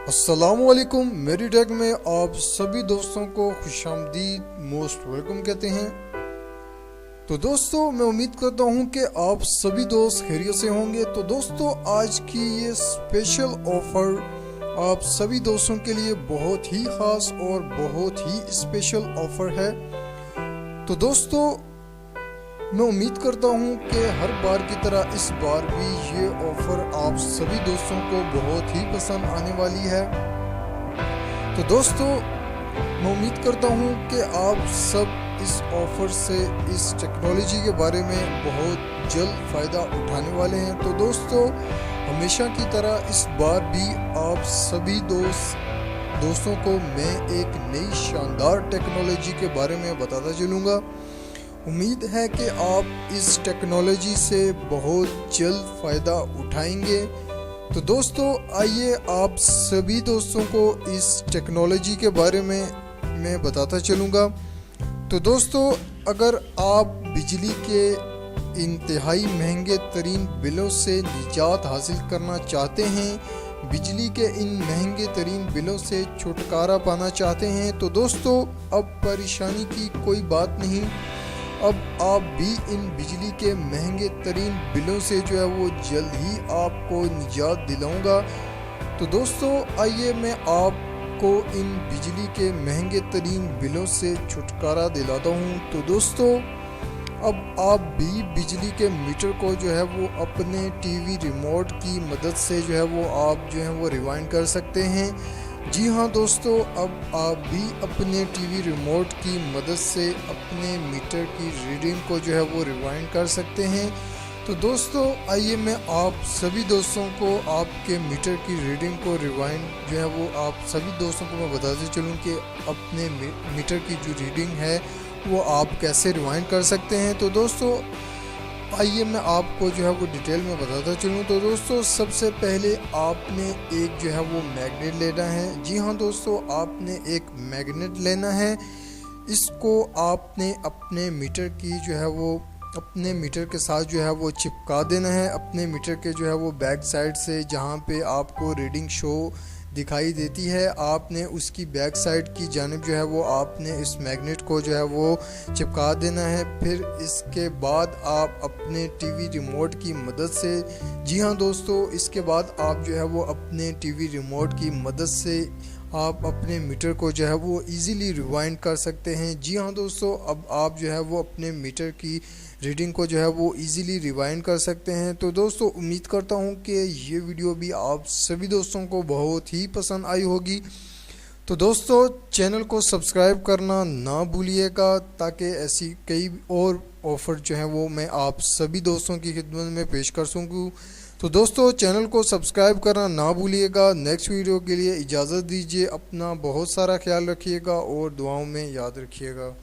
अस्सलामुअलैकुम। मेरी टेक में आप सभी दोस्तों को खुशामदीद, मोस्ट वेलकम कहते हैं। तो दोस्तों, मैं उम्मीद करता हूं कि आप सभी दोस्त खैरियत से होंगे। तो दोस्तों, आज की ये स्पेशल ऑफर आप सभी दोस्तों के लिए बहुत ही खास और बहुत ही स्पेशल ऑफर है। तो दोस्तों, मैं उम्मीद करता हूं कि हर बार की तरह इस बार भी ये ऑफर आप सभी दोस्तों को बहुत ही पसंद आने वाली है। तो दोस्तों, मैं उम्मीद करता हूं कि आप सब इस ऑफर से, इस टेक्नोलॉजी के बारे में बहुत जल्द फ़ायदा उठाने वाले हैं। तो दोस्तों, हमेशा की तरह इस बार भी आप सभी दोस्तों को मैं एक नई शानदार टेक्नोलॉजी के बारे में बताता चलूँगा। उम्मीद है कि आप इस टेक्नोलॉजी से बहुत जल्द फ़ायदा उठाएंगे। तो दोस्तों, आइए आप सभी दोस्तों को इस टेक्नोलॉजी के बारे में मैं बताता चलूँगा। तो दोस्तों, अगर आप बिजली के इंतहाई महंगे तरीन बिलों से निजात हासिल करना चाहते हैं, बिजली के इन महंगे तरीन बिलों से छुटकारा पाना चाहते हैं, तो दोस्तों अब परेशानी की कोई बात नहीं। अब आप भी इन बिजली के महंगे तरीन बिलों से जो है वो जल्द ही आपको निजात दिलाऊंगा। तो दोस्तों, आइए मैं आपको इन बिजली के महंगे तरीन बिलों से छुटकारा दिलाता हूं। तो दोस्तों, अब आप भी बिजली के मीटर को जो है वो अपने टीवी रिमोट की मदद से जो है वो आप जो है वो रिवाइंड कर सकते हैं। जी हाँ दोस्तों, अब आप भी अपने टीवी रिमोट की मदद से अपने मीटर की रीडिंग को जो है वो रिवाइंड कर सकते हैं। तो दोस्तों, आइए मैं आप सभी दोस्तों को आपके मीटर की रीडिंग को रिवाइंड जो है वो आप सभी दोस्तों को मैं बताते चलूँ कि अपने मीटर की जो रीडिंग है वो आप कैसे रिवाइंड कर सकते हैं। तो दोस्तों, आइए मैं आपको जो है वो डिटेल में बताता चलूँ। तो दोस्तों, सबसे पहले आपने एक जो है वो मैग्नेट लेना है। जी हाँ दोस्तों, आपने एक मैग्नेट लेना है। इसको आपने अपने मीटर की जो है वो अपने मीटर के साथ जो है वो चिपका देना है, अपने मीटर के जो है वो बैक साइड से, जहाँ पे आपको रीडिंग शो दिखाई देती है, आपने उसकी बैक साइड की जानिब जो है वो आपने इस मैग्नेट को जो है वो चिपका देना है। फिर इसके बाद आप अपने टीवी रिमोट की मदद से, जी हाँ दोस्तों, इसके बाद आप जो है वो अपने टीवी रिमोट की मदद से आप अपने मीटर को जो है वो इजीली रिवाइंड कर सकते हैं। जी हाँ दोस्तों, अब आप जो है वो अपने मीटर की रीडिंग को जो है वो इजीली रिवाइंड कर सकते हैं। तो दोस्तों, उम्मीद करता हूँ कि ये वीडियो भी आप सभी दोस्तों को बहुत ही पसंद आई होगी। तो दोस्तों, चैनल को सब्सक्राइब करना ना भूलिएगा, ताकि ऐसी कई और ऑफ़र जो हैं वो मैं आप सभी दोस्तों की खिदमत में पेश कर सकूँ। तो दोस्तों, चैनल को सब्सक्राइब करना ना भूलिएगा। नेक्स्ट वीडियो के लिए इजाज़त दीजिए। अपना बहुत सारा ख्याल रखिएगा और दुआओं में याद रखिएगा।